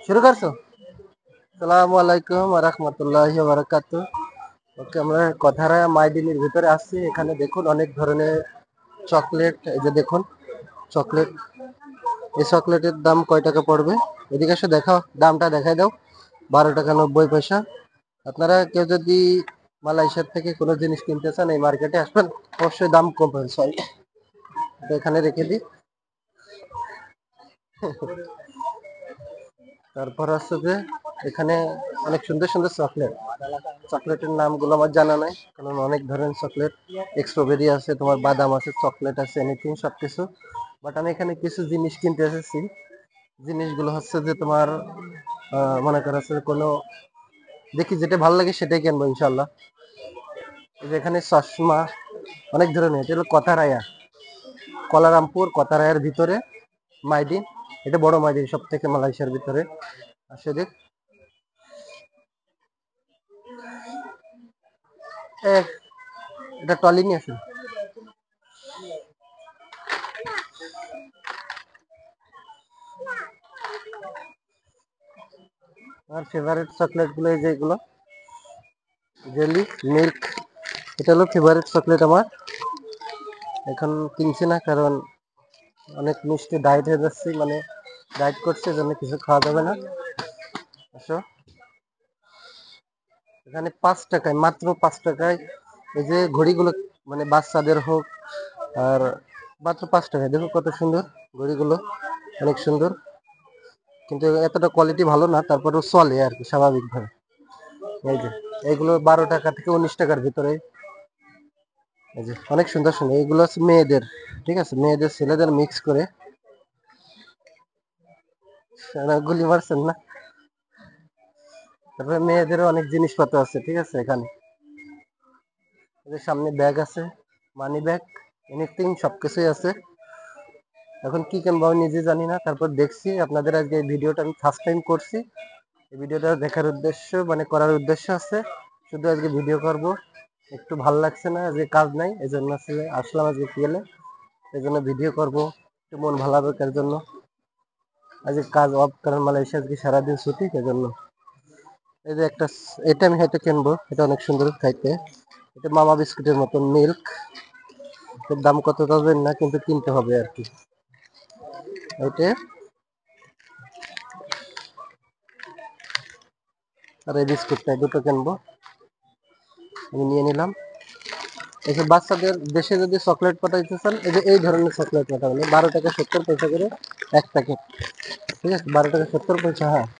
শুরু করছো? আসসালামু আলাইকুম ওয়া রাহমাতুল্লাহি ওয়া বারাকাতুহু। ওকে, আমরা কথারা মাইডিনের ভিতরে আসছি। এখানে দেখুন অনেক ধরনের চকলেট। এই যে দেখুন চকলেট। এই চকলেটের দাম কয় টাকা পড়বে? এদিকে এসে দেখাও, দামটা দেখাই দাও। 12 টাকা 90 পয়সা। আপনারা কেউ যদি মালয়েশিয়ার থেকে কোনো জিনিস কিনতে চান এই মার্কেটে আসবেন, অবশ্যই দাম কম পাবেন। সরি, এখানে রেখে দিই। তারপর হচ্ছে যে এখানে অনেক সুন্দর সুন্দর চকলেট। চকলেটের নামগুলো আমার জানা নাই, কারণ অনেক ধরনের চকলেট। স্ট্রবেরি আছে, তোমার বাদাম আছে, চকলেট আছে, এনিথিং সবকিছু। বাট আমি এখানে কিছু জিনিস কিনতে এসেছি। জিনিসগুলো হচ্ছে যে তোমার মনে করা হচ্ছে কোনো, দেখি যেটা ভালো লাগে সেটাই কিনবো ইনশাল্লাহ। এই যে এখানে চশমা অনেক ধরনের। এটা হলো কথারায়া, কলারামপুর কথারায়ার ভিতরে মাইডিন। এটা বড় মাইডিন সব থেকে মালয়েশিয়ার ভিতরে। আসে দেখ, এটা ট্রলি নিয়ে আসুন। আমার ফেভারিট চকলেট গুলো এই যে এগুলো জেলি মিল্ক। এটা হলো ফেভারিট চকলেট আমার। এখন কিনছি না, কারণ অনেক মিষ্টি ডায়েট হয়ে যাচ্ছে, মানে ডায়েট করছে, জন্য কিছু খাওয়া যাবে না। আসো, এখানে 5 টাকায়, মাত্র 5 টাকায় এই যে ঘড়িগুলো, মানে বাচ্চাদের হোক, আর মাত্র 5 টাকায়। দেখো কত সুন্দর ঘড়িগুলো, অনেক সুন্দর। কিন্তু এতটা কোয়ালিটি ভালো না, তারপরেও চলে আর কি স্বাভাবিকভাবে। এই যে এইগুলো 12 টাকা থেকে 19 টাকার ভিতরে। এই যে অনেক সুন্দর সুন্দর, এইগুলো হচ্ছে মেয়েদের, ঠিক আছে, মেয়েদের ছেলেদের মিক্স করে। গুলি মারছেন না? তারপরে মেয়েদেরও অনেক জিনিসপত্র আছে, ঠিক আছে। এখানে এদের সামনে ব্যাগ আছে, মানি ব্যাগ, এনিথিং সবকিছুই আছে। এখন কি কিনবো আমি নিজে জানি না, তারপর দেখছি আপনাদের আজকে এই ভিডিওটা আমি ফার্স্ট টাইম করছি। এই ভিডিওটা দেখার উদ্দেশ্য, মানে করার উদ্দেশ্য আছে শুধু আজকে ভিডিও করব। একটু ভাল লাগছে না, যে কাজ নাই, এই জন্য আসলে আসলাম আজকে গেলে, এই জন্য ভিডিও করব, একটু মন ভালো হবে তার জন্য। আজকে কাজ অফ, কারণ মালয়েশিয়া আজকে সারাদিন ছুটি, এই জন্য। এই যে একটা, এটা আমি হয়তো কিনবো, এটা অনেক সুন্দর খাইতে। এটা মামা বিস্কুটের মতন মিল্ক। এর দাম কত পাবেন না, কিন্তু কিনতে হবে আর কি। এটা আর এই বিস্কুটটা, দুটো কিনবো, আমি নিয়ে নিলাম। এই যে বাচ্চাদের দেশে যদি চকলেট পাঠাইতে চান, এই যে এই ধরনের চকলেট পাঠাবেন। 12 টাকা 70 পয়সা করে এক প্যাকেট, ঠিক আছে, 12 টাকা 70 পয়সা। হ্যাঁ,